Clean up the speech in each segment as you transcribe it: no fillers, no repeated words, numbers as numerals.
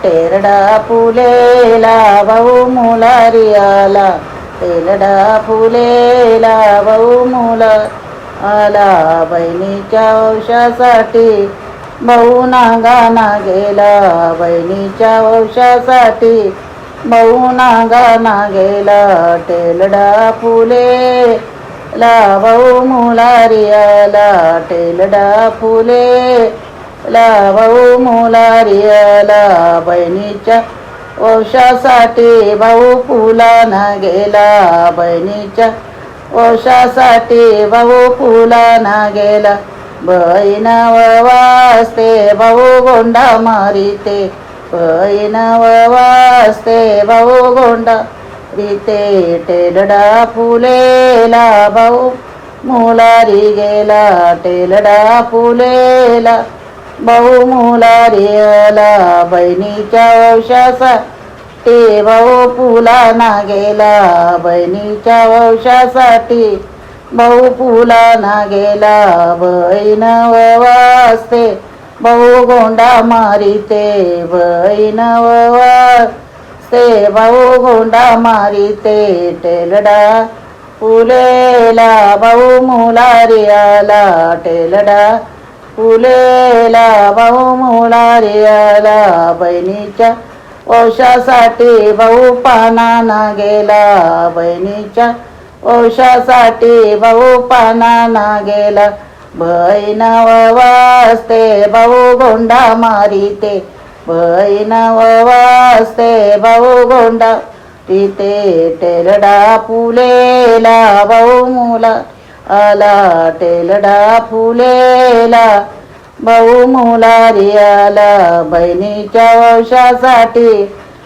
टेरडा फुलेला भाऊ मुलारी आला, टेरडा फुलेला भाऊ मुला आला. बहिणीच्या वंशासाठी भाऊ नागाना गेला, बहिणीच्या वंशासाठी भाऊ नागाना गेला. टेलडा फुले ला भाऊ मुलारी आला, टेलडा फुले ला भाऊ मुलारी आला. बहिणीच्या वंशासाठी भाऊ फुलाना गेला, बहिणीच्या वंशासाठी भाऊ फुलाना गेला. बहीण वाजते भाऊ गोंडा मारिते, बहीण वाजते भाऊ गोंडा रीते. टेलडा फुलेला भाऊ मुलारी गेला, टेलडा फुलेला भाऊ मुलारी आला. बहिणीच्या वंशासाठी भाऊ फुलाना गेला, बहिणीच्या वंशासाठी भाऊ फुलाना गेला. बहीण वाजते भाऊ गोंडा मारिते, बहीण वाजते भाऊ गोंडा मारिते. टेलडा फुलेला भाऊ मुलारी आला, टेलडा फुलेला भाऊ मुलारी आला. बहिणीच्या वंशासाठी भाऊ पानाना गेला, बहिणीच्या वंशासाठी भाऊ पानाना गेला. बहीण वाजते भाऊ गोंडा मारिते, बहीण वाजते भाऊ गोंडा रीते. टेलडा फुलेला भाऊ मुला आला, टेलडा फुलेला भाऊ मुलारी आला. बहिणीच्या वंशासाठी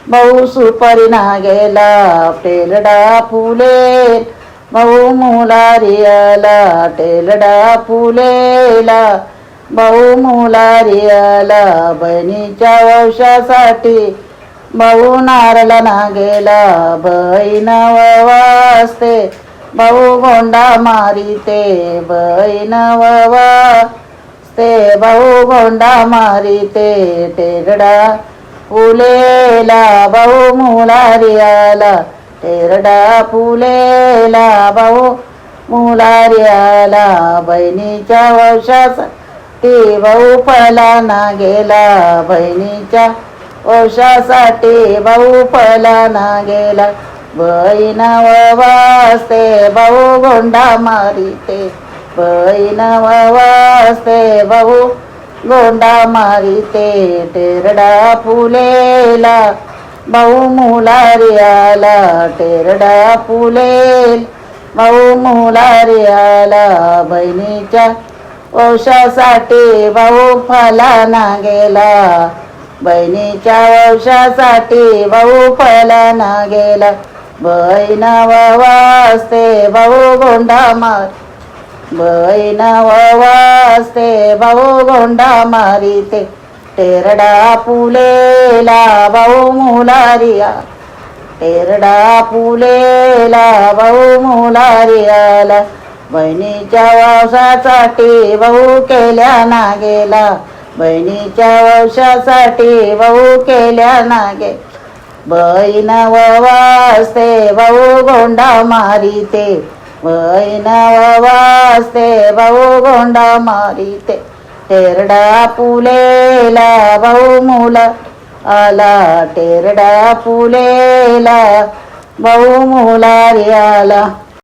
भाऊ सुपारीना गेला, टेलडा फुले भाऊ मुलारी आला. टेलडा फुलेला भाऊ मुलारी आला. बहिणीच्या वंशासाठी भाऊ नारळाना गेला, बहीण वाजते भाऊ गोंडा मारिते, बहीण वाजते भाऊ गोंडा मारिते. टेलडा फुलेला भाऊ मुलारी आला, टेलडा फुलेला भाऊ मुलारी आला. बहिणीच्या वंशासाठी भाऊ फलाना गेला, बहिणीच्या वंशासाठी भाऊ फलाना गेला. बहीण वाजते भाऊ गोंडा मारिते, बहीण वाजते भाऊ गोंडा मारिते. टेरडा फुलेला भाऊ मुलारी आला, टेरडा फुलेल भाऊ मुलारी आला. बहिणीच्या वंशासाठी भाऊ फलाना गेला, बहिणीच्या वंशासाठी भाऊ फलाना गेला. बहीण वाजते भाऊ गोंडा मार, बहीण वाजते भाऊ गोंडा मारिते. टेरडा फुलेला भाऊ मुलारी आला, टेरडा फुलेला भाऊ मुलारी आला. बहिणीच्या वंशासाठी भाऊ केल्याना गेला, बहिणीच्या वंशासाठी भाऊ केल्याना गे. बहीण वाजते भाऊ गोंडा मारिते, बहीण वाजते भाऊ गोंडा मारिते. टेरडा फुलेला भाऊ मुला आला, टेरडा फुलेला भाऊ मुलारी आला.